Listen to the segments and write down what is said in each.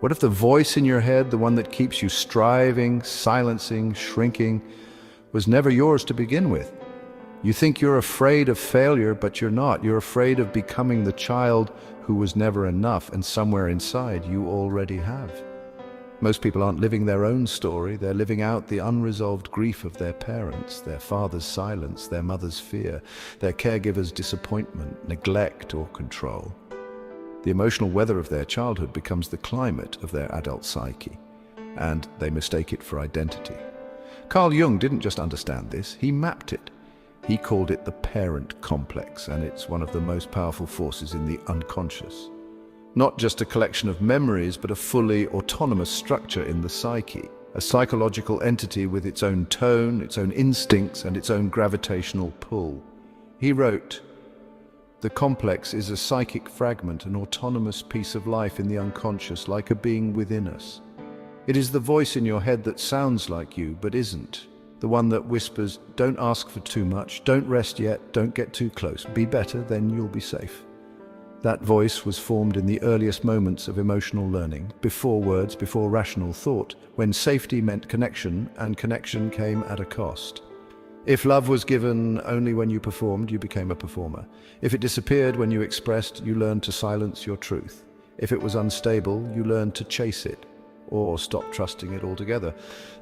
What if the voice in your head, the one that keeps you striving, silencing, shrinking, was never yours to begin with? You think you're afraid of failure, but you're not. You're afraid of becoming the child who was never enough, and somewhere inside you already have. Most people aren't living their own story. They're living out the unresolved grief of their parents, their father's silence, their mother's fear, their caregiver's disappointment, neglect, or control. The emotional weather of their childhood becomes the climate of their adult psyche, and they mistake it for identity. Carl Jung didn't just understand this, he mapped it. He called it the parent complex, and it's one of the most powerful forces in the unconscious. Not just a collection of memories, but a fully autonomous structure in the psyche, a psychological entity with its own tone, its own instincts, and its own gravitational pull. He wrote, "The complex is a psychic fragment, an autonomous piece of life in the unconscious, like a being within us. It is the voice in your head that sounds like you, but isn't. The one that whispers, don't ask for too much, don't rest yet, don't get too close, be better, then you'll be safe." That voice was formed in the earliest moments of emotional learning, before words, before rational thought, when safety meant connection, and connection came at a cost. If love was given only when you performed, you became a performer. If it disappeared when you expressed, you learned to silence your truth. If it was unstable, you learned to chase it, or stop trusting it altogether.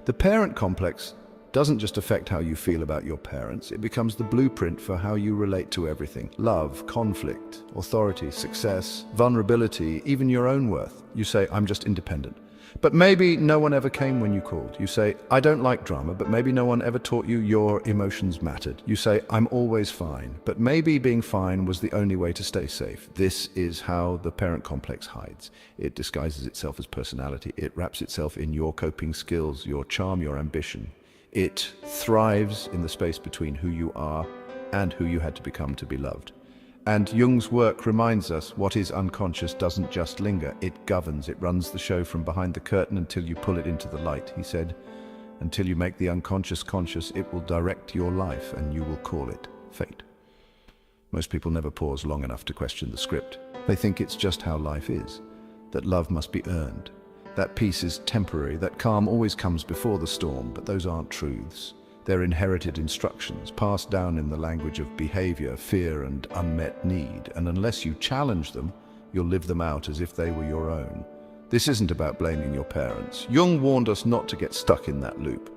The parent complex doesn't just affect how you feel about your parents, it becomes the blueprint for how you relate to everything. Love, conflict, authority, success, vulnerability, even your own worth. You say, I'm just independent. But maybe no one ever came when you called. You say, I don't like drama, but maybe no one ever taught you your emotions mattered. You say, I'm always fine, but maybe being fine was the only way to stay safe. This is how the parent complex hides. It disguises itself as personality. It wraps itself in your coping skills, your charm, your ambition. It thrives in the space between who you are and who you had to become to be loved. And Jung's work reminds us what is unconscious doesn't just linger, it governs, it runs the show from behind the curtain until you pull it into the light. He said, until you make the unconscious conscious, it will direct your life and you will call it fate. Most people never pause long enough to question the script. They think it's just how life is, that love must be earned. That peace is temporary, that calm always comes before the storm, but those aren't truths. They're inherited instructions, passed down in the language of behavior, fear, and unmet need, and unless you challenge them, you'll live them out as if they were your own. This isn't about blaming your parents. Jung warned us not to get stuck in that loop.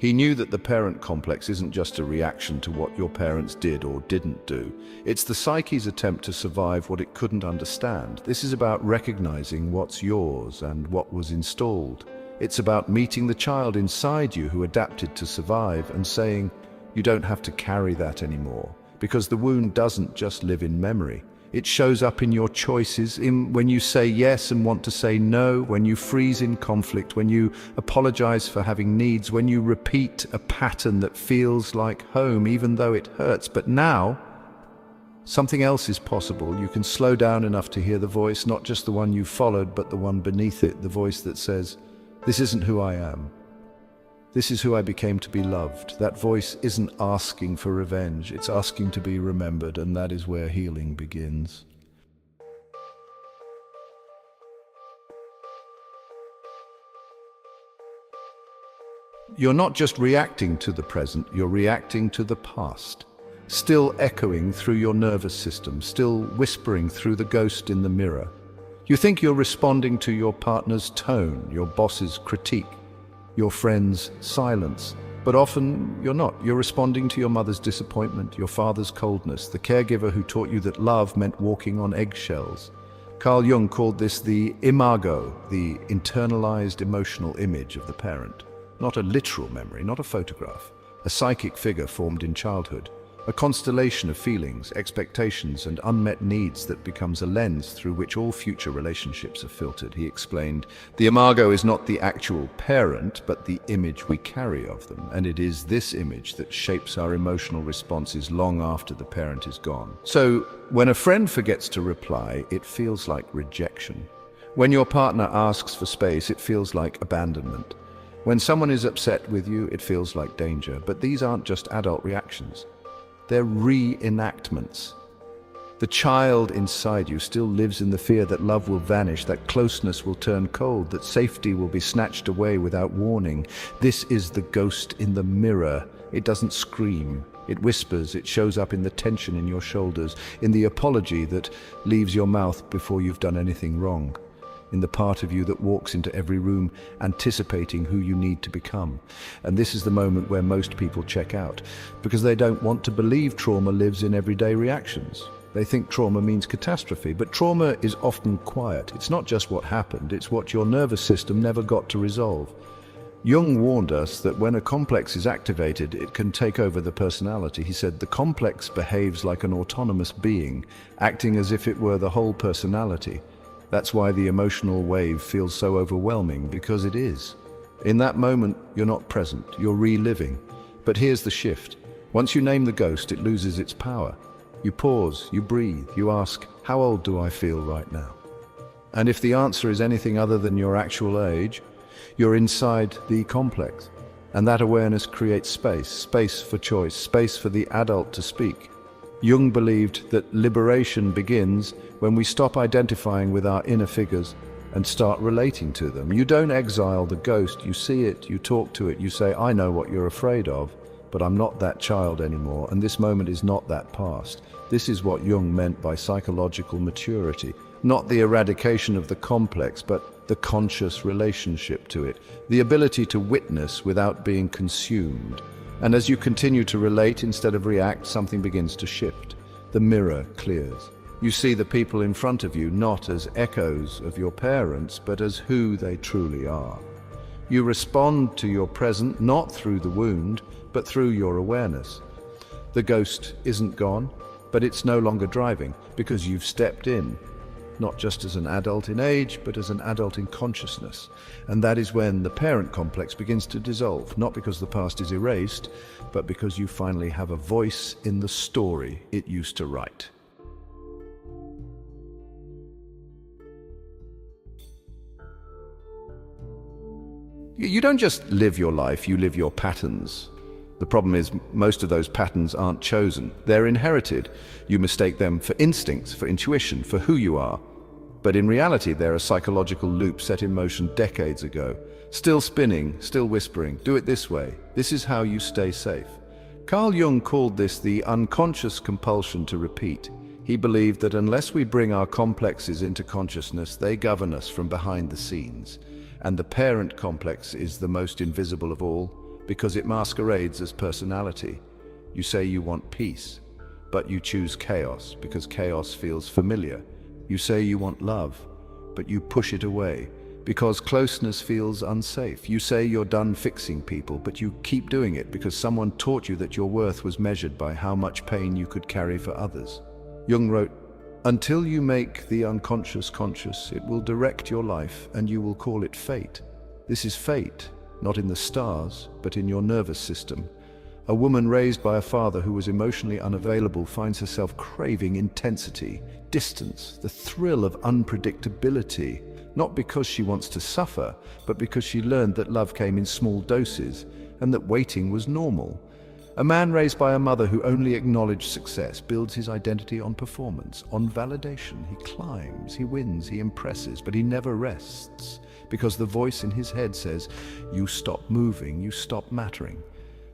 He knew that the parent complex isn't just a reaction to what your parents did or didn't do. It's the psyche's attempt to survive what it couldn't understand. This is about recognizing what's yours and what was installed. It's about meeting the child inside you who adapted to survive and saying, you don't have to carry that anymore. Because the wound doesn't just live in memory. It shows up in your choices, in when you say yes and want to say no, when you freeze in conflict, when you apologize for having needs, when you repeat a pattern that feels like home, even though it hurts. But now, something else is possible. You can slow down enough to hear the voice, not just the one you followed, but the one beneath it, the voice that says, this isn't who I am. This is who I became to be loved. That voice isn't asking for revenge, it's asking to be remembered, and that is where healing begins. You're not just reacting to the present, you're reacting to the past. Still echoing through your nervous system, still whispering through the ghost in the mirror. You think you're responding to your partner's tone, your boss's critique, your friend's silence, but often you're not. You're responding to your mother's disappointment, your father's coldness, the caregiver who taught you that love meant walking on eggshells. Carl Jung called this the imago, the internalized emotional image of the parent. Not a literal memory, not a photograph, a psychic figure formed in childhood. A constellation of feelings, expectations, and unmet needs that becomes a lens through which all future relationships are filtered. He explained, the imago is not the actual parent, but the image we carry of them, and it is this image that shapes our emotional responses long after the parent is gone. So, when a friend forgets to reply, it feels like rejection. When your partner asks for space, it feels like abandonment. When someone is upset with you, it feels like danger. But these aren't just adult reactions. They're reenactments. The child inside you still lives in the fear that love will vanish, that closeness will turn cold, that safety will be snatched away without warning. This is the ghost in the mirror. It doesn't scream. It whispers. It shows up in the tension in your shoulders, in the apology that leaves your mouth before you've done anything wrong, in the part of you that walks into every room anticipating who you need to become. And this is the moment where most people check out, because they don't want to believe trauma lives in everyday reactions. They think trauma means catastrophe, but trauma is often quiet. It's not just what happened, it's what your nervous system never got to resolve. Jung warned us that when a complex is activated, it can take over the personality. He said the complex behaves like an autonomous being, acting as if it were the whole personality. That's why the emotional wave feels so overwhelming, because it is. In that moment, you're not present, you're reliving. But here's the shift. Once you name the ghost, it loses its power. You pause, you breathe, you ask, how old do I feel right now? And if the answer is anything other than your actual age, you're inside the complex. And that awareness creates space for choice, space for the adult to speak. Jung believed that liberation begins when we stop identifying with our inner figures and start relating to them. You don't exile the ghost, you see it, you talk to it, you say, I know what you're afraid of, but I'm not that child anymore, and this moment is not that past. This is what Jung meant by psychological maturity. Not the eradication of the complex, but the conscious relationship to it. The ability to witness without being consumed. And as you continue to relate instead of react, something begins to shift. The mirror clears. You see the people in front of you not as echoes of your parents, but as who they truly are. You respond to your present not through the wound, but through your awareness. The ghost isn't gone, but it's no longer driving, because you've stepped in, not just as an adult in age, but as an adult in consciousness. And that is when the parent complex begins to dissolve, not because the past is erased, but because you finally have a voice in the story it used to write. You don't just live your life, you live your patterns. The problem is most of those patterns aren't chosen. They're inherited. You mistake them for instincts, for intuition, for who you are. But in reality, they're a psychological loop set in motion decades ago. Still spinning, still whispering, do it this way. This is how you stay safe. Carl Jung called this the unconscious compulsion to repeat. He believed that unless we bring our complexes into consciousness, they govern us from behind the scenes. And the parent complex is the most invisible of all, because it masquerades as personality. You say you want peace, but you choose chaos because chaos feels familiar. You say you want love, but you push it away because closeness feels unsafe. You say you're done fixing people, but you keep doing it because someone taught you that your worth was measured by how much pain you could carry for others. Jung wrote, "Until you make the unconscious conscious, it will direct your life and you will call it fate. This is fate, not in the stars, but in your nervous system. A woman raised by a father who was emotionally unavailable finds herself craving intensity, distance, the thrill of unpredictability, not because she wants to suffer, but because she learned that love came in small doses and that waiting was normal. A man raised by a mother who only acknowledged success builds his identity on performance, on validation. He climbs, he wins, he impresses, but he never rests, because the voice in his head says, you stop moving, you stop mattering.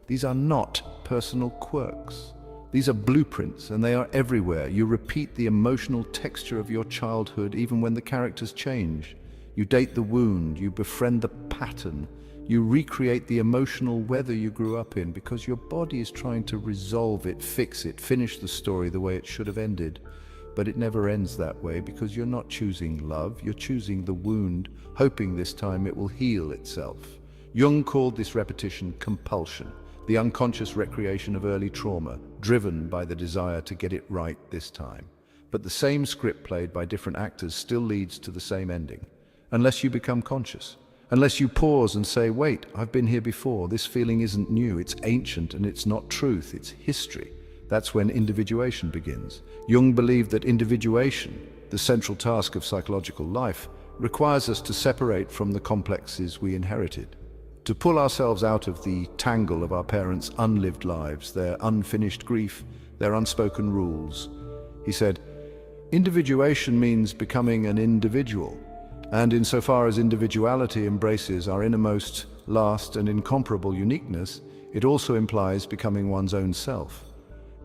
These are not personal quirks. These are blueprints, and they are everywhere. You repeat the emotional texture of your childhood even when the characters change. You date the wound, you befriend the pattern. You recreate the emotional weather you grew up in because your body is trying to resolve it, fix it, finish the story the way it should have ended. But it never ends that way because you're not choosing love, you're choosing the wound, hoping this time it will heal itself. Jung called this repetition compulsion, the unconscious recreation of early trauma, driven by the desire to get it right this time. But the same script played by different actors still leads to the same ending, unless you become conscious. Unless you pause and say, wait, I've been here before, this feeling isn't new, it's ancient and it's not truth, it's history. That's when individuation begins. Jung believed that individuation, the central task of psychological life, requires us to separate from the complexes we inherited, to pull ourselves out of the tangle of our parents' unlived lives, their unfinished grief, their unspoken rules. He said, Individuation means becoming an individual. And insofar as individuality embraces our innermost, last, and incomparable uniqueness, it also implies becoming one's own self.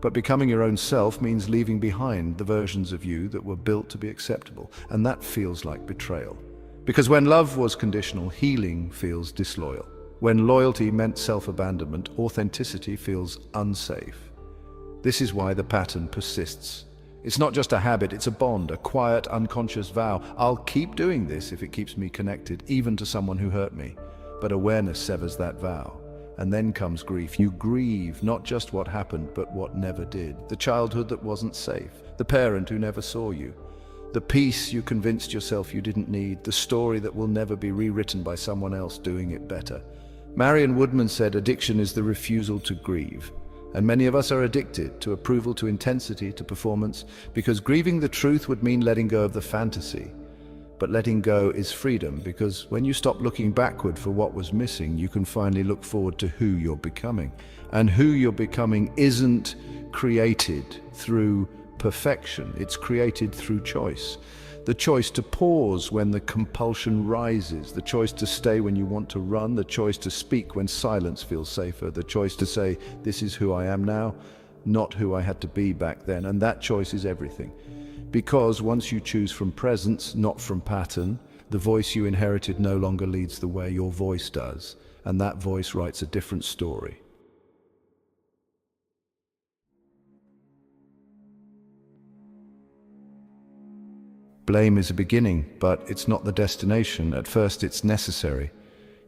But becoming your own self means leaving behind the versions of you that were built to be acceptable, and that feels like betrayal. Because when love was conditional, healing feels disloyal. When loyalty meant self-abandonment, authenticity feels unsafe. This is why the pattern persists. It's not just a habit, it's a bond, a quiet, unconscious vow. I'll keep doing this if it keeps me connected, even to someone who hurt me. But awareness severs that vow. And then comes grief. You grieve not just what happened, but what never did. The childhood that wasn't safe. The parent who never saw you. The peace you convinced yourself you didn't need. The story that will never be rewritten by someone else doing it better. Marion Woodman said addiction is the refusal to grieve. And many of us are addicted to approval, to intensity, to performance, because grieving the truth would mean letting go of the fantasy. But letting go is freedom, because when you stop looking backward for what was missing, you can finally look forward to who you're becoming. And who you're becoming isn't created through perfection, it's created through choice. The choice to pause when the compulsion rises, the choice to stay when you want to run, the choice to speak when silence feels safer, the choice to say, this is who I am now, not who I had to be back then. And that choice is everything. Because once you choose from presence, not from pattern, the voice you inherited no longer leads the way, your voice does. And that voice writes a different story. Blame is a beginning, but it's not the destination. At first, it's necessary.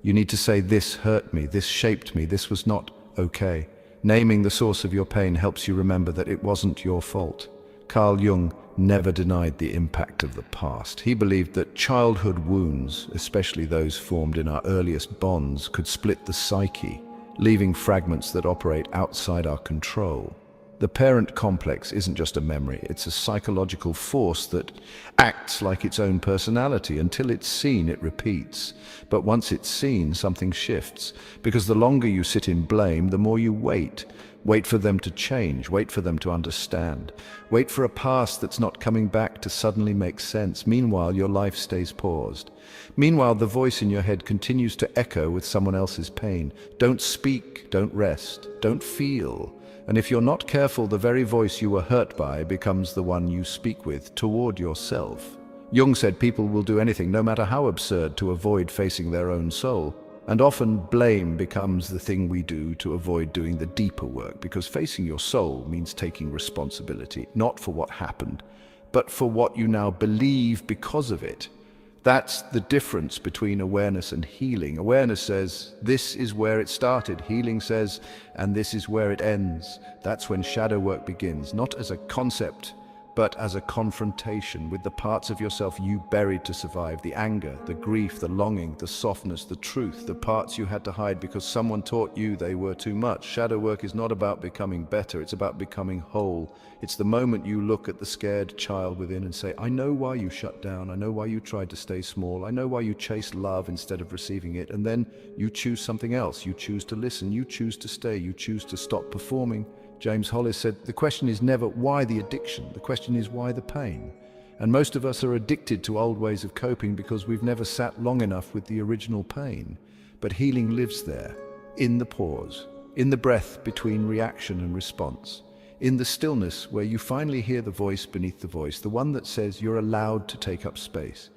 You need to say, this hurt me, this shaped me, this was not okay. Naming the source of your pain helps you remember that it wasn't your fault. Carl Jung never denied the impact of the past. He believed that childhood wounds, especially those formed in our earliest bonds, could split the psyche, leaving fragments that operate outside our control. The parent complex isn't just a memory, it's a psychological force that acts like its own personality. Until it's seen, it repeats. But once it's seen, something shifts. Because the longer you sit in blame, the more you wait. Wait for them to change, wait for them to understand. Wait for a past that's not coming back to suddenly make sense. Meanwhile, your life stays paused. Meanwhile, the voice in your head continues to echo with someone else's pain. Don't speak, don't rest, don't feel. And if you're not careful, the very voice you were hurt by becomes the one you speak with toward yourself. Jung said people will do anything, no matter how absurd, to avoid facing their own soul. And often blame becomes the thing we do to avoid doing the deeper work, because facing your soul means taking responsibility, not for what happened, but for what you now believe because of it. That's the difference between awareness and healing. Awareness says, this is where it started. Healing says, and this is where it ends. That's when shadow work begins, not as a concept, but as a confrontation with the parts of yourself you buried to survive. The anger, the grief, the longing, the softness, the truth, the parts you had to hide because someone taught you they were too much. Shadow work is not about becoming better, it's about becoming whole. It's the moment you look at the scared child within and say, I know why you shut down, I know why you tried to stay small, I know why you chased love instead of receiving it, and then you choose something else. You choose to listen, you choose to stay, you choose to stop performing. James Hollis said, the question is never why the addiction, the question is why the pain. And most of us are addicted to old ways of coping because we've never sat long enough with the original pain. But healing lives there, in the pause, in the breath between reaction and response, in the stillness where you finally hear the voice beneath the voice, the one that says you're allowed to take up space,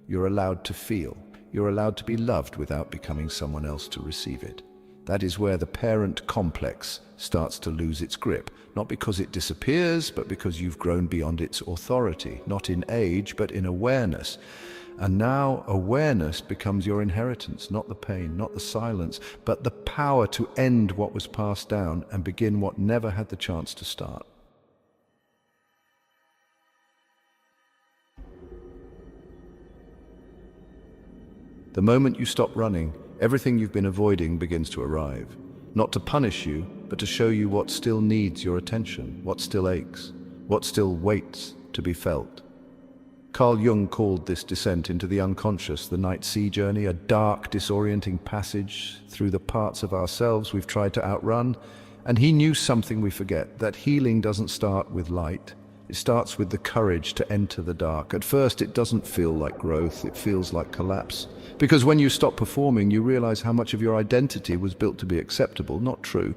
you're allowed to feel, you're allowed to be loved without becoming someone else to receive it. That is where the parent complex starts to lose its grip, not because it disappears, but because you've grown beyond its authority, not in age, but in awareness. And now awareness becomes your inheritance, not the pain, not the silence, but the power to end what was passed down and begin what never had the chance to start. The moment you stop running, everything you've been avoiding begins to arrive. Not to punish you, but to show you what still needs your attention, what still aches, what still waits to be felt. Carl Jung called this descent into the unconscious the night sea journey, a dark, disorienting passage through the parts of ourselves we've tried to outrun. And he knew something we forget, that healing doesn't start with light, It starts with the courage to enter the dark. At first, it doesn't feel like growth, it feels like collapse. Because when you stop performing, you realize how much of your identity was built to be acceptable, not true.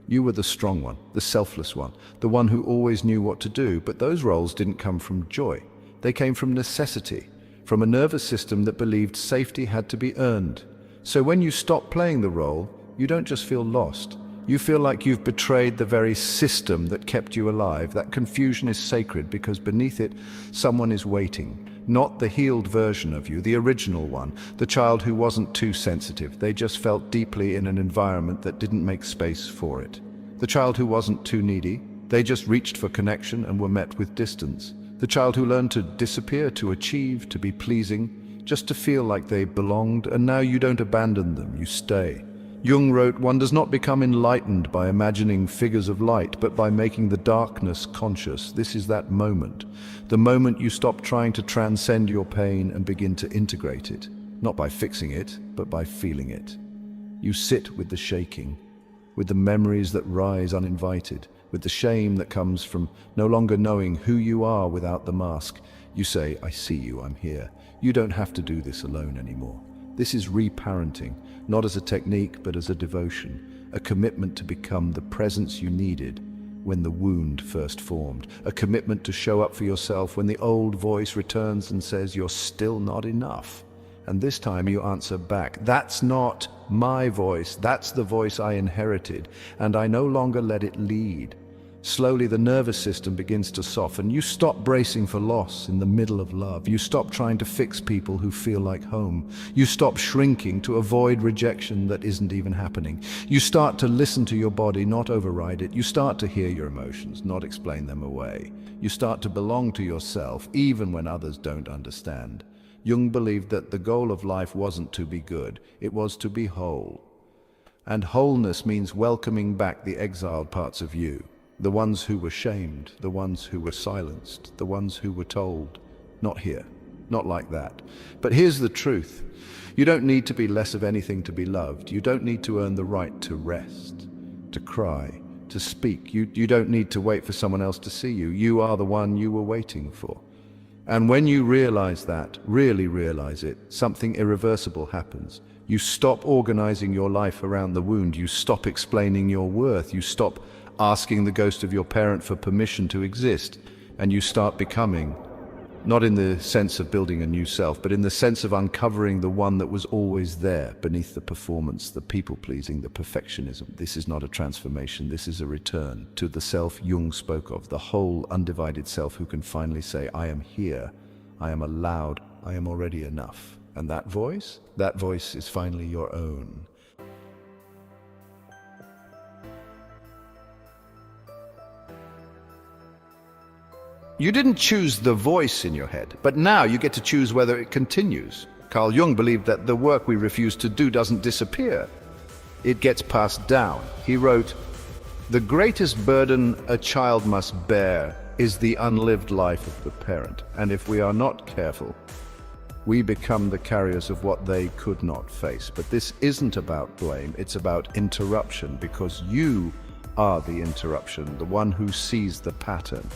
You were the strong one, the selfless one, the one who always knew what to do, but those roles didn't come from joy. They came from necessity, from a nervous system that believed safety had to be earned. So when you stop playing the role, you don't just feel lost. You feel like you've betrayed the very system that kept you alive. That confusion is sacred because beneath it, someone is waiting. Not the healed version of you, the original one, the child who wasn't too sensitive. They just felt deeply in an environment that didn't make space for it. The child who wasn't too needy. They just reached for connection and were met with distance. The child who learned to disappear, to achieve, to be pleasing, just to feel like they belonged, and now you don't abandon them, you stay. Jung wrote, "One does not become enlightened by imagining figures of light, but by making the darkness conscious." This is that moment. The moment you stop trying to transcend your pain and begin to integrate it. Not by fixing it, but by feeling it. You sit with the shaking, with the memories that rise uninvited, with the shame that comes from no longer knowing who you are without the mask. You say, "I see you, I'm here. You don't have to do this alone anymore." This is reparenting, not as a technique, but as a devotion, a commitment to become the presence you needed when the wound first formed, a commitment to show up for yourself when the old voice returns and says you're still not enough. And this time you answer back, "That's not my voice, that's the voice I inherited, and I no longer let it lead." Slowly the nervous system begins to soften. You stop bracing for loss in the middle of love. You stop trying to fix people who feel like home. You stop shrinking to avoid rejection that isn't even happening. You start to listen to your body, not override it. You start to hear your emotions, not explain them away. You start to belong to yourself, even when others don't understand. Jung believed that the goal of life wasn't to be good, it was to be whole. And wholeness means welcoming back the exiled parts of you. The ones who were shamed, the ones who were silenced, the ones who were told, "Not here, not like that." But here's the truth. You don't need to be less of anything to be loved. You don't need to earn the right to rest, to cry, to speak. You don't need to wait for someone else to see you. You are the one you were waiting for. And when you realize that, really realize it, something irreversible happens. You stop organizing your life around the wound. You stop explaining your worth. You stop asking the ghost of your parent for permission to exist, and you start becoming, not in the sense of building a new self, but in the sense of uncovering the one that was always there beneath the performance, the people-pleasing, the perfectionism. This is not a transformation, this is a return to the self Jung spoke of, the whole undivided self who can finally say, "I am here, I am allowed, I am already enough." And that voice is finally your own. You didn't choose the voice in your head, but now you get to choose whether it continues. Carl Jung believed that the work we refuse to do doesn't disappear. It gets passed down. He wrote, "The greatest burden a child must bear is the unlived life of the parent, and if we are not careful, we become the carriers of what they could not face." But this isn't about blame, it's about interruption, because you are the interruption, the one who sees the pattern.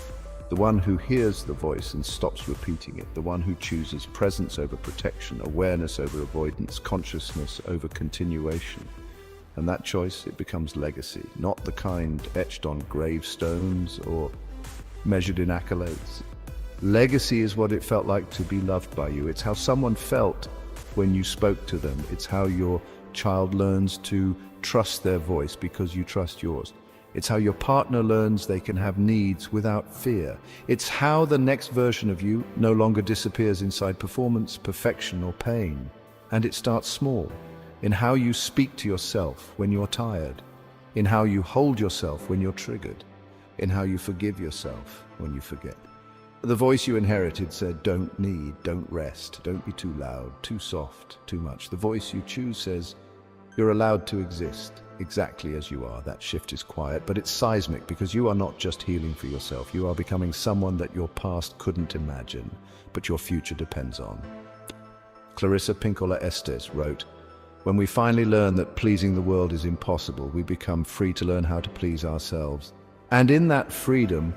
The one who hears the voice and stops repeating it, the one who chooses presence over protection, awareness over avoidance, consciousness over continuation. And that choice, it becomes legacy, not the kind etched on gravestones or measured in accolades. Legacy is what it felt like to be loved by you. It's how someone felt when you spoke to them. It's how your child learns to trust their voice because you trust yours. It's how your partner learns they can have needs without fear. It's how the next version of you no longer disappears inside performance, perfection, or pain. And it starts small, in how you speak to yourself when you're tired, in how you hold yourself when you're triggered, in how you forgive yourself when you forget. The voice you inherited said, "Don't need, don't rest, don't be too loud, too soft, too much." The voice you choose says, "You're allowed to exist exactly as you are." That shift is quiet, but it's seismic, because you are not just healing for yourself. You are becoming someone that your past couldn't imagine, but your future depends on. Clarissa Pinkola Estes wrote, "When we finally learn that pleasing the world is impossible, we become free to learn how to please ourselves. And in that freedom,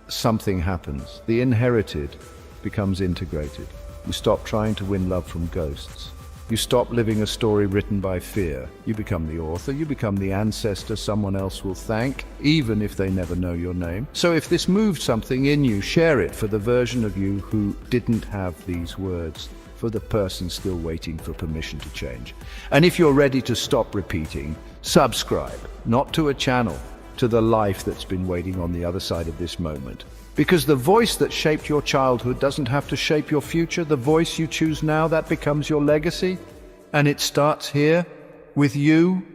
something happens. The inherited becomes integrated. You stop trying to win love from ghosts. You stop living a story written by fear. You become the author, you become the ancestor someone else will thank, even if they never know your name. So if this moved something in you, share it for the version of you who didn't have these words, for the person still waiting for permission to change. And if you're ready to stop repeating, subscribe, not to a channel, to the life that's been waiting on the other side of this moment. Because the voice that shaped your childhood doesn't have to shape your future. The voice you choose now, that becomes your legacy. And it starts here with you.